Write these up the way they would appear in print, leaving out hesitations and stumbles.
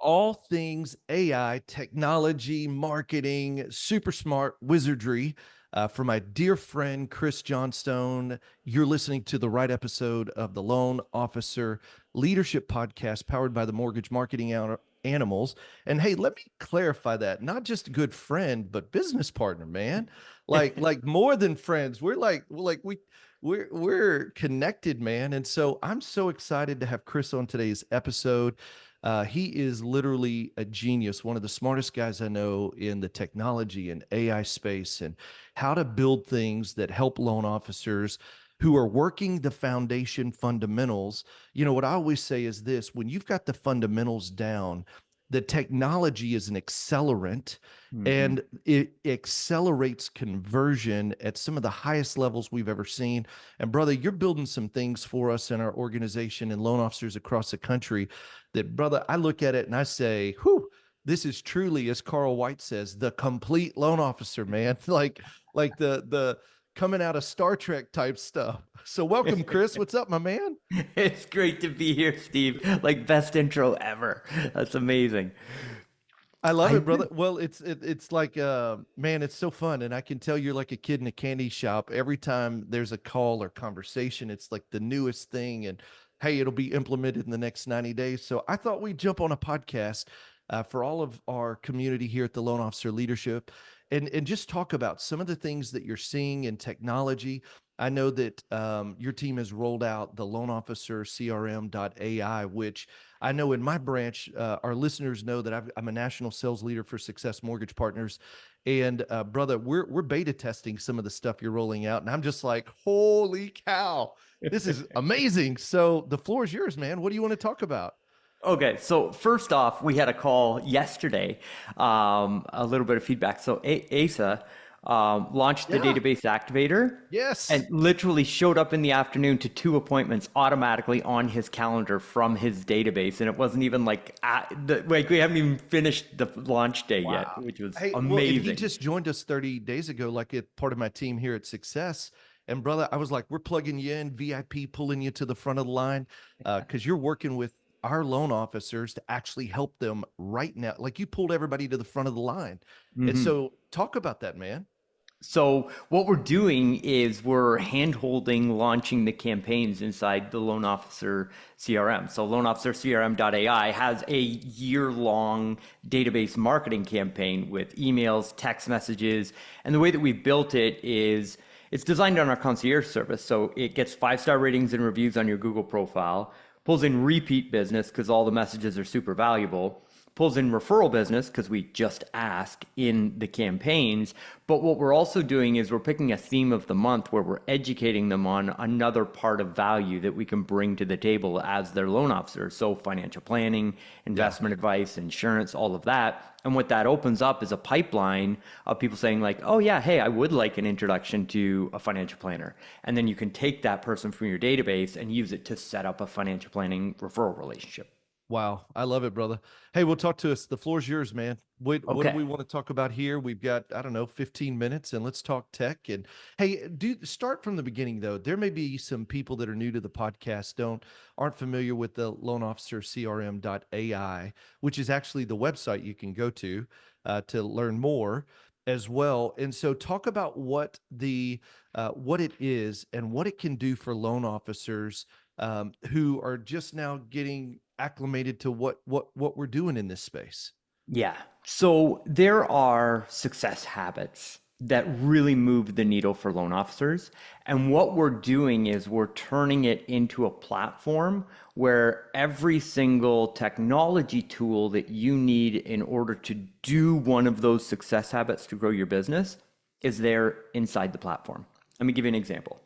all things AI, technology, marketing, super smart wizardry. For my dear friend, Chris Johnstone, you're listening to the right episode of the Loan Officer Leadership Podcast powered by the Mortgage Marketing Animals. And hey, let me clarify that. Not just a good friend, but business partner, man. Like more than friends. We're connected, man. And so I'm so excited to have Chris on today's episode. He is literally a genius, one of the smartest guys I know in the technology and AI space, and how to build things that help loan officers who are working the foundation fundamentals. You know, what I always say is this: when you've got the fundamentals down, the technology is an accelerant, Mhm. and it accelerates conversion at some of the highest levels we've ever seen. And brother, you're building some things for us in our organization and loan officers across the country that, brother, I look at it and I say, whew, this is truly, as Carl White says, the complete loan officer, man. Like the coming out of Star Trek type stuff. So welcome, Chris. What's up, my man? It's great to be here, Steve. Like best intro ever. That's amazing. I love I it, brother. Well, it's like man, it's so fun. And I can tell you're like a kid in a candy shop. Every time there's a call or conversation, it's like the newest thing. And hey, it'll be implemented in the next 90 days. So I thought we'd jump on a podcast for all of our community here at the Loan Officer Leadership, and just talk about some of the things that you're seeing in technology. I know that your team has rolled out the Loan Officer CRM.ai, which I know in my branch, our listeners know that I'm a national sales leader for Success Mortgage Partners, and brother, we're beta testing some of the stuff you're rolling out, and I'm just like, holy cow, this is amazing. So the floor is yours, man. What do you want to talk about? Okay, so first off, we had a call yesterday, a little bit of feedback. So ASA launched the Yeah. database activator and Yes. literally showed up in the afternoon to two appointments automatically on his calendar from his database. And it wasn't even like we haven't even finished the launch day yet, Wow. which was Hey, well, and he amazing. just joined us 30 days ago, like a part of my team here at Success. And brother, I was like, we're plugging you in, VIP, pulling you to the front of the line, because you're working with our loan officers to actually help them right now. Like you pulled everybody to the front of the line. And Mhm. so talk about that, man. So what we're doing is we're hand-holding launching the campaigns inside the Loan Officer CRM. So Loan Officer CRM.ai has a year-long database marketing campaign with emails, text messages, and the way that we've built it is it's designed on our concierge service. So it gets five-star ratings and reviews on your Google profile, pulls in repeat business because all the messages are super valuable, pulls in referral business because we just ask in the campaigns. But what we're also doing is we're picking a theme of the month where we're educating them on another part of value that we can bring to the table as their loan officers. So financial planning, Yeah. investment advice, insurance, all of that. And what that opens up is a pipeline of people saying like, oh yeah, hey, I would like an introduction to a financial planner. And then you can take that person from your database and use it to set up a financial planning referral relationship. Wow, I love it, brother. Hey, well, talk to us. The floor's yours, man. What do Okay. we want to talk about here? We've got, I don't know, 15 minutes, and let's talk tech. And hey, do start from the beginning though. There may be some people that are new to the podcast, don't aren't familiar with the Loan Officer CRM.ai, which is actually the website you can go to learn more as well. And so talk about what it is and what it can do for loan officers who are just now getting acclimated to what we're doing in this space. Yeah. So there are success habits that really move the needle for loan officers. And what we're doing is we're turning it into a platform where every single technology tool that you need in order to do one of those success habits to grow your business is there inside the platform. Let me give you an example.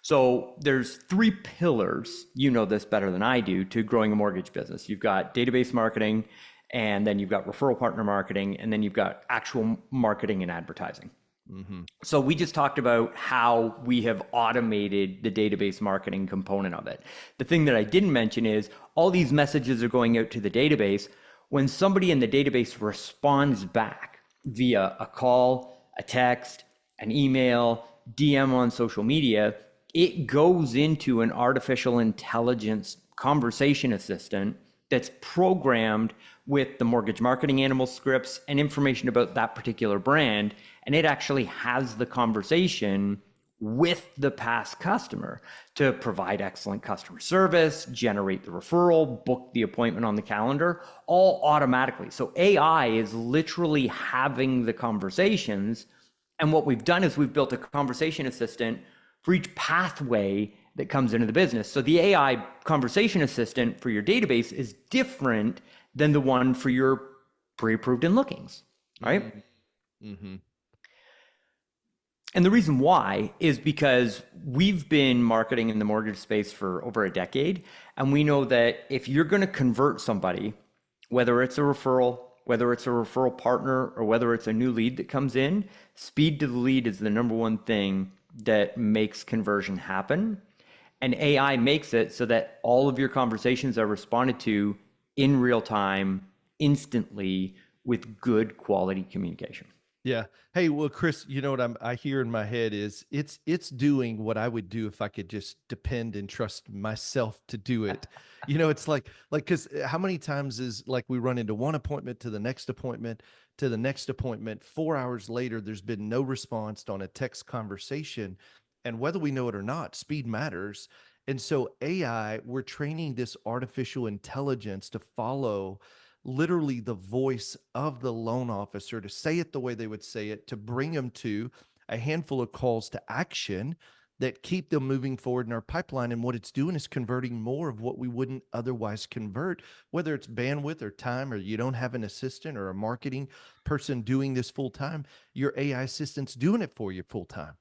So there's three pillars, you know this better than I do, to growing a mortgage business. You've got database marketing, and then you've got referral partner marketing, and then you've got actual marketing and advertising. Hmm. So we just talked about how we have automated the database marketing component of it. The thing that I didn't mention is all these messages are going out to the database. When somebody in the database responds back via a call, a text, an email, DM on social media, it goes into an artificial intelligence conversation assistant that's programmed with the mortgage marketing animal scripts and information about that particular brand. And it actually has the conversation with the past customer to provide excellent customer service, generate the referral, book the appointment on the calendar, all automatically. So AI is literally having the conversations. And what we've done is we've built a conversation assistant for each pathway that comes into the business. So the AI conversation assistant for your database is different than the one for your pre-approved and lookings, right? Mm-hmm. And the reason why is because we've been marketing in the mortgage space for over a decade. And we know that if you're going to convert somebody, whether it's a referral, whether it's a referral partner, or whether it's a new lead that comes in, speed to the lead is the number one thing that makes conversion happen. And AI makes it so that all of your conversations are responded to in real time, instantly, with good quality communication. Yeah. Hey, well, Chris, you know what I hear in my head is it's doing what I would do if I could just depend and trust myself to do it. You know, it's like because how many times is like we run into one appointment to the next appointment to the next appointment, 4 hours later, there's been no response on a text conversation. And whether we know it or not, speed matters. And so AI, we're training this artificial intelligence to follow literally the voice of the loan officer, to say it the way they would say it, to bring them to a handful of calls to action that keep them moving forward in our pipeline. And what it's doing is converting more of what we wouldn't otherwise convert, whether it's bandwidth or time, or you don't have an assistant or a marketing person doing this full time, your AI assistant's doing it for you full time.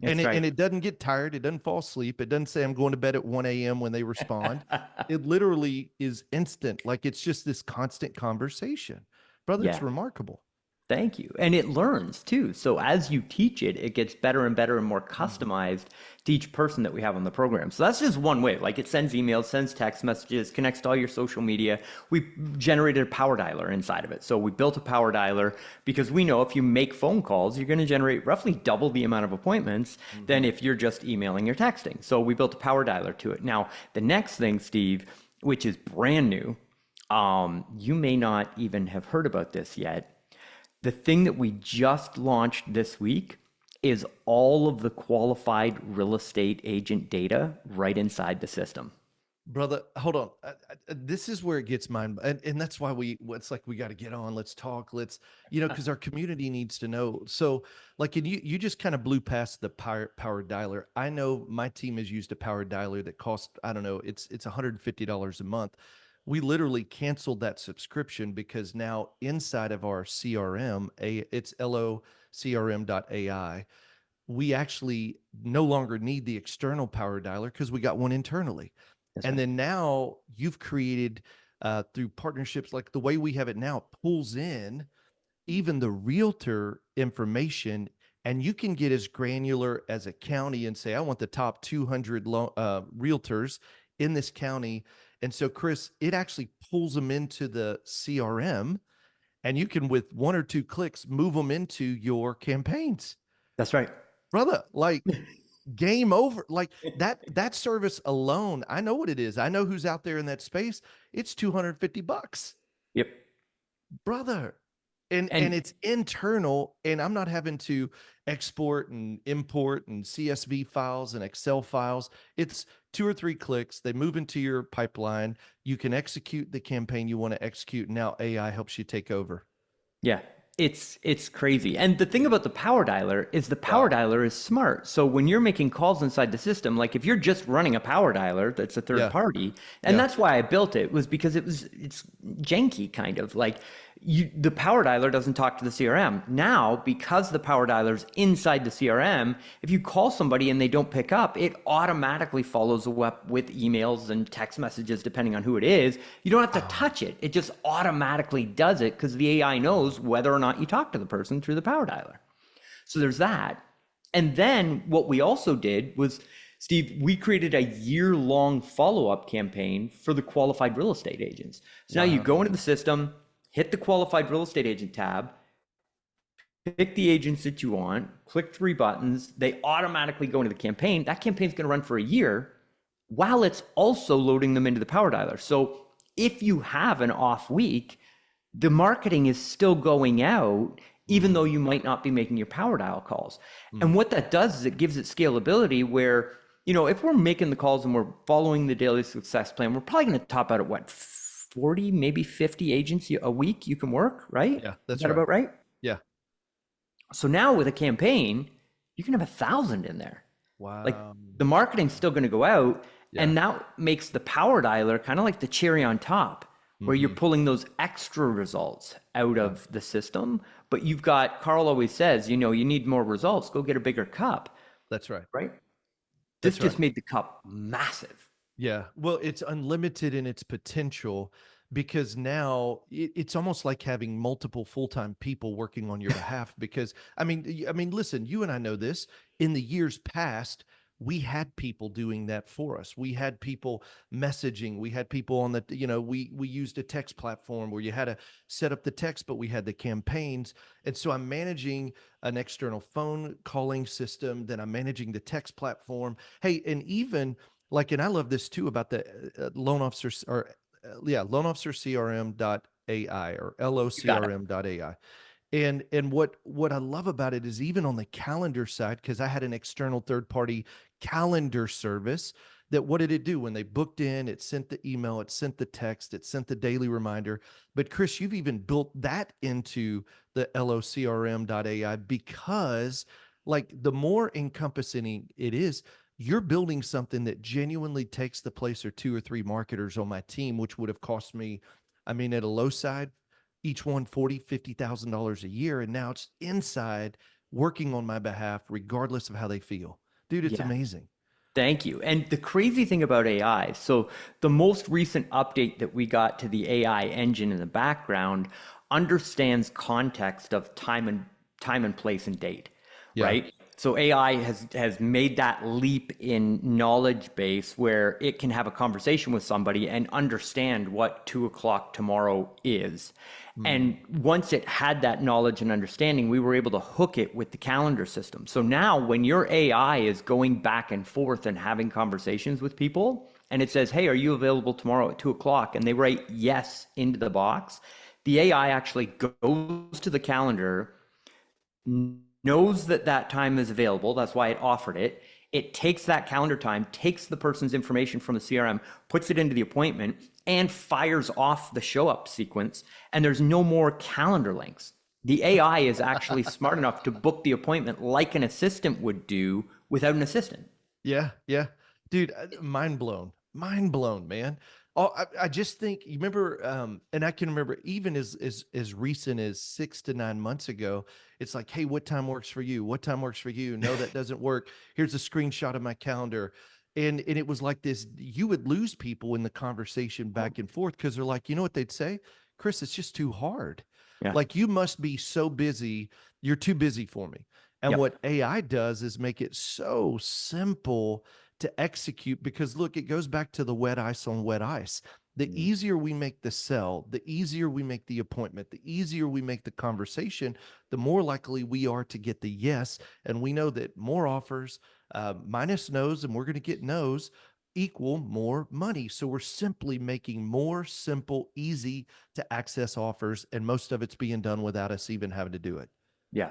And That's right. it doesn't get tired. It doesn't fall asleep. It doesn't say I'm going to bed at 1 a.m. when they respond. It literally is instant. Like it's just this constant conversation. Brother, it's Yeah. remarkable. Thank you. And it learns too. So as you teach it, it gets better and better and more Mhm. customized to each person that we have on the program. So that's just one way. Like it sends emails, sends text messages, connects to all your social media. We generated a power dialer inside of it. So we built a power dialer because we know if you make phone calls, you're going to generate roughly double the amount of appointments than if you're just emailing or texting. So we built a power dialer to it. Now, the next thing, Steve, which is brand new, you may not even have heard about this yet. The thing that we just launched this week is all of the qualified real estate agent data right inside the system. Brother, hold on. This is where it gets mind, and that's why it's like we got to get on. Let's talk. Let's, because our community needs to know. So, like, and you just kind of blew past the power dialer. I know my team has used a power dialer that costs, I don't know, it's $150 a month. We literally canceled that subscription because now inside of our CRM, it's locrm.ai, we actually no longer need the external power dialer because we got one internally. That's And right. then now you've created through partnerships, like the way we have it now, pulls in even the realtor information, and you can get as granular as a county and say, I want the top 200 realtors in this county. And so, Chris, it actually pulls them into the CRM, and you can, with one or two clicks, move them into your campaigns. That's right. Brother, like game over. Like that service alone, I know what it is. I know who's out there in that space. It's $250, Yep. brother. And And it's internal, and I'm not having to export and import and CSV files and Excel files. It's two or three clicks. They move into your pipeline. You can execute the campaign you want to execute. Now AI helps you take over. yeah, it's crazy. And the thing about the power dialer is the power Wow. dialer is smart. So when you're making calls inside the system, like if you're just running a power dialer that's a third Yeah. party, and Yeah. that's why I built it, was because it's janky kind of like the power dialer doesn't talk to the CRM. Now, because the power dialer's inside the CRM, if you call somebody and they don't pick up, it automatically follows up with emails and text messages depending on who it is. You don't have to Oh, touch it. It just automatically does it because the AI knows whether or not you talk to the person through the power dialer. So there's that. And then what we also did was, Steve, we created a year-long follow-up campaign for the qualified real estate agents. So now you go into wow. the system, hit the qualified real estate agent tab, pick the agents that you want, click three buttons, they automatically go into the campaign. That campaign's going to run for a year while it's also loading them into the power dialer. So if you have an off week, the marketing is still going out, even though you might not be making your power dial calls. And what that does is it gives it scalability where, if we're making the calls and we're following the daily success plan, we're probably going to top out at what, 40, maybe 50 agents a week you can work, right? Yeah, Is that's that right. about right? Yeah. So now with a campaign, you can have 1,000 in there. Like Wow. the marketing's still going to go out, Yeah. and that makes the power dialer kind of like the cherry on top, where you're pulling those extra results out Yeah. of the system. But you've got, Carl always says, you need more results, go get a bigger cup, That's right. right? This That's right. just made the cup massive. Yeah. Well, it's unlimited in its potential because now it's almost like having multiple full-time people working on your behalf. Because I mean, listen, you and I know this. In the years past, we had people doing that for us. We had people messaging. We had people on the, we used a text platform where you had to set up the text, but we had the campaigns. And so I'm managing an external phone calling system. Then I'm managing the text platform. Hey, and even like, and I love this too about the loan officers or loan officer crm.ai or You got it. locrm.ai. And what I love about it is even on the calendar side, because I had an external third party calendar service that what did it do when they booked in? It sent the email, it sent the text, it sent the daily reminder. But Chris, you've even built that into the locrm.ai because like the more encompassing it is, you're building something that genuinely takes the place of two or three marketers on my team, which would have cost me, I mean, at a low side, each one $40,000-$50,000 a year. And now it's inside working on my behalf, regardless of how they feel. Dude, it's Yeah. amazing. Thank you. And the crazy thing about AI, so the most recent update that we got to the AI engine in the background understands context of time and place and date, Yeah. right? So AI has made that leap in knowledge base where it can have a conversation with somebody and understand what 2 o'clock tomorrow is. Mm. And once it had that knowledge and understanding, we were able to hook it with the calendar system. So now when your AI is going back and forth and having conversations with people, and it says, hey, are you available tomorrow at 2 o'clock? And they write yes into the box, the AI actually goes to the calendar, knows that that time is available. That's why it offered it. It takes that calendar time, takes the person's information from the CRM, puts it into the appointment, and fires off the show up sequence. And there's no more calendar links. The AI is actually smart enough to book the appointment like an assistant would do without an assistant. Yeah, yeah. Dude, mind blown, man. Oh, I just think you remember, and I can remember even as recent as 6 to 9 months ago, it's like, hey, what time works for you? What time works for you? No, that doesn't work. Here's a screenshot of my calendar. And it was like this, you would lose people in the conversation back and forth because they're like, you know what they'd say? Chris, it's just too hard. Yeah. Like you must be so busy, you're too busy for me. And Yep. what AI does is make it so simple to execute because look, it goes back to the wet ice on wet ice. The easier we make the sell, the easier we make the appointment, the easier we make the conversation, the more likely we are to get the yes. And we know that more offers minus no's, and we're going to get no's equal more money. So we're simply making more simple, easy to access offers. And most of it's being done without us even having to do it. Yeah.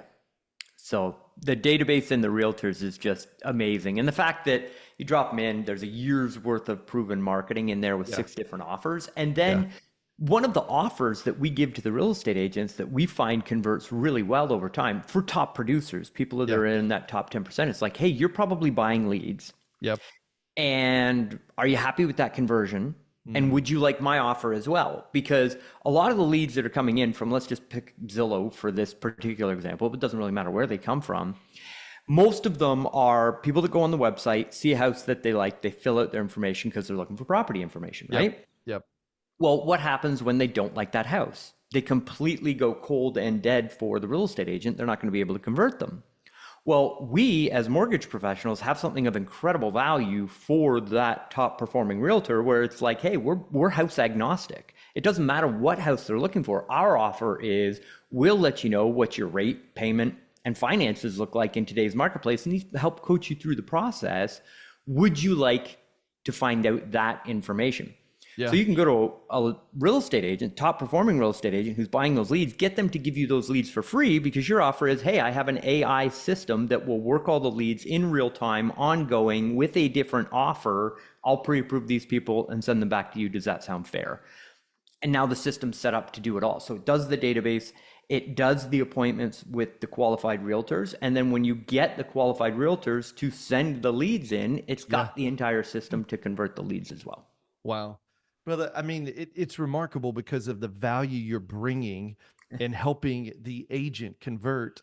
So the database in the realtors is just amazing. And the fact that you drop them in, there's a year's worth of proven marketing in there with Yeah. 6 different offers. And then Yeah. one of the offers that we give to the real estate agents that we find converts really well over time for top producers, people that Yeah. are in that top 10%, it's like, hey, you're probably buying leads. Yep. And are you happy with that conversion? And Mm. would you like my offer as well? Because a lot of the leads that are coming in from, let's just pick Zillow for this particular example, but it doesn't really matter where they come from. Most of them are people that go on the website, see a house that they like, they fill out their information because they're looking for property information, Yep. right? Yep. Well, what happens when they don't like that house? They completely go cold and dead for the real estate agent. They're not going to be able to convert them. Well, we as mortgage professionals have something of incredible value for that top performing realtor where it's like, hey, we're house agnostic. It doesn't matter what house they're looking for. Our offer is we'll let you know what your rate, payment, and finances look like in today's marketplace and help coach you through the process. Would you like to find out that information? So Yeah. you can go to a real estate agent, top performing real estate agent who's buying those leads, get them to give you those leads for free because your offer is, hey, I have an AI system that will work all the leads in real time, ongoing with a different offer. I'll pre-approve these people and send them back to you. Does that sound fair? And now the system's set up to do it all. So it does the database, it does the appointments with the qualified realtors. And then when you get the qualified realtors to send the leads in, it's Yeah. got the entire system to convert the leads as well. Wow. Brother, I mean, it's remarkable because of the value you're bringing in helping the agent convert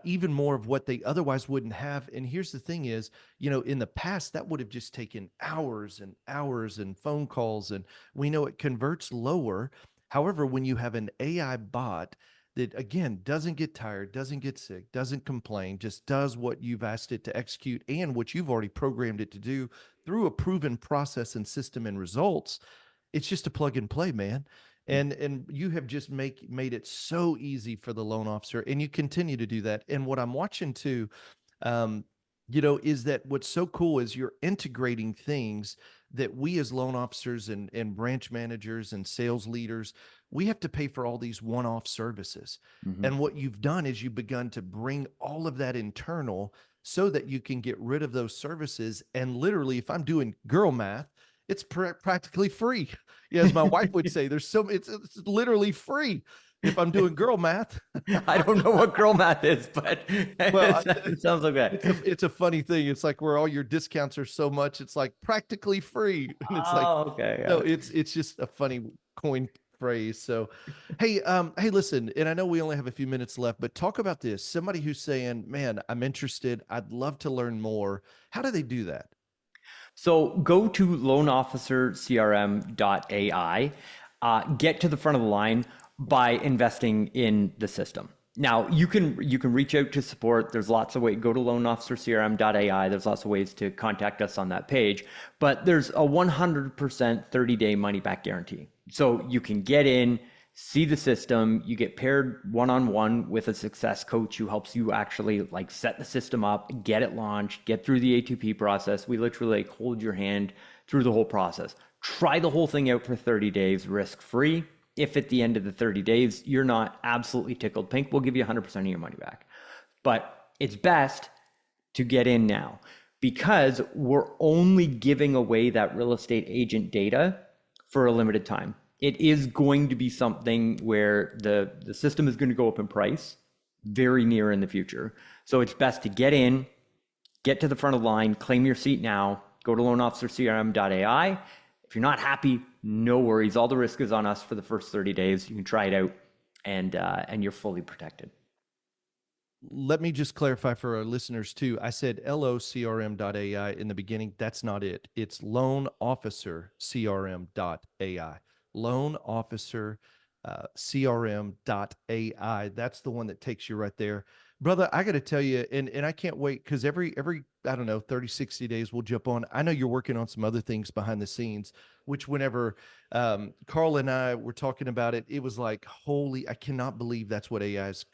even more of what they otherwise wouldn't have. And here's the thing is, in the past, that would have just taken hours and hours and phone calls. And we know it converts lower. However, when you have an AI bot that, again, doesn't get tired, doesn't get sick, doesn't complain, just does what you've asked it to execute and what you've already programmed it to do through a proven process and system and results, it's just a plug and play, man. And you have just made it so easy for the loan officer, and you continue to do that. And what I'm watching too, um, is that what's so cool is you're integrating things that we as loan officers and branch managers and sales leaders, we have to pay for all these one-off services. Mm-hmm. And what you've done is you've begun to bring all of that internal so that you can get rid of those services. And literally, if I'm doing girl math, it's practically free. Yeah, as my wife would say, it's literally free if I'm doing girl math. I don't know what girl math is, but Well, it sounds okay. it's a funny thing. It's like where all your discounts are so much, it's like practically free, and it's like, Oh, okay. no, Got it. it's just a funny coin phrase. So, hey, listen, and I know we only have a few minutes left, but talk about this. Somebody who's saying, "Man, I'm interested. I'd love to learn more." How do they do that? So go to loanofficercrm.ai, get to the front of the line by investing in the system. Now you can reach out to support. There's lots of ways. Go to loanofficercrm.ai. There's lots of ways to contact us on that page. But there's a 100% 30-day money back guarantee. So you can get in, see the system. You get paired one-on-one with a success coach who helps you actually like set the system up, get it launched, get through the A2P process. We literally like hold your hand through the whole process. Try the whole thing out for 30 days risk-free. If at the end of the 30 days you're not absolutely tickled pink, we'll give you 100% of your money back. But it's best to get in now because we're only giving away that real estate agent data for a limited time. It is going to be something where the system is going to go up in price very near in the future. So it's best to get in, get to the front of the line, claim your seat now, go to loanofficercrm.ai. If you're not happy, no worries. All the risk is on us for the first 30 days. You can try it out and you're fully protected. Let me just clarify for our listeners too. I said locrm.ai in the beginning. That's not it. It's loanofficercrm.ai. Loan officer crm.ai. That's the one that takes you right there. Brother, I got to tell you, and I can't wait because every, I don't know, 30, 60 days we'll jump on. I know you're working on some other things behind the scenes, which whenever Carl and I were talking about it, it was like, holy, I cannot believe that's what AI is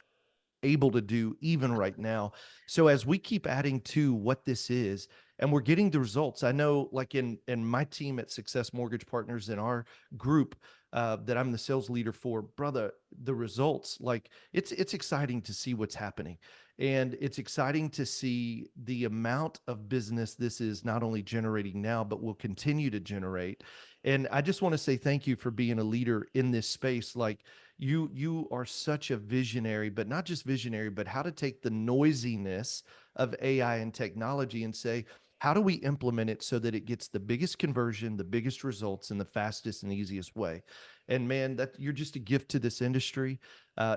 able to do even right now. So as we keep adding to what this is and we're getting the results, I know like in my team at Success Mortgage Partners in our group that I'm the sales leader for, brother, the results, like it's exciting to see what's happening. And it's exciting to see the amount of business this is not only generating now, but will continue to generate. And I just want to say thank you for being a leader in this space. Like you are such a visionary, but not just visionary, but how to take the noisiness of AI and technology and say, how do we implement it so that it gets the biggest conversion, the biggest results in the fastest and easiest way? And man, that you're just a gift to this industry.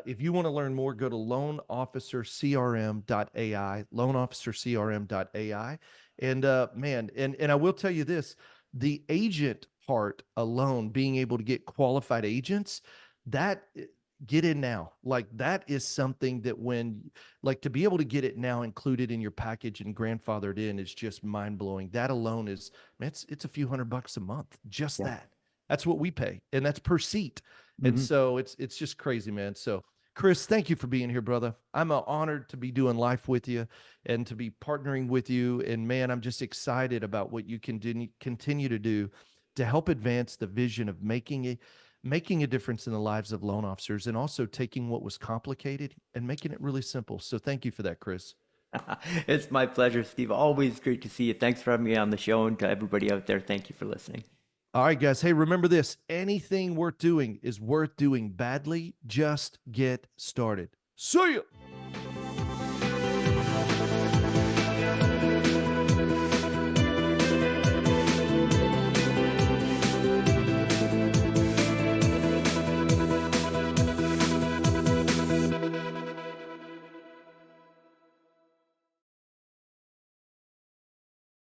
If you want to learn more, go to loanofficercrm.ai, loanofficercrm.ai. And man, and I will tell you this, the agent part alone, being able to get qualified agents, that get in now. Like that is something that when like to be able to get it now included in your package and grandfathered in is just mind blowing. That alone is, man, it's a few $100 a month. Just Yeah. that. That's what we pay, and that's per seat. And Mm-hmm. so it's just crazy, man. So Chris, thank you for being here, brother. I'm honored to be doing life with you and to be partnering with you. And man, I'm just excited about what you can continue to do to help advance the vision of making a difference in the lives of loan officers, and also taking what was complicated and making it really simple. So thank you for that, Chris. It's my pleasure, Steve. Always great to see you. Thanks for having me on the show. And to everybody out there, thank you for listening. All right, guys. Hey, remember this: anything worth doing is worth doing badly. Just get started. See ya.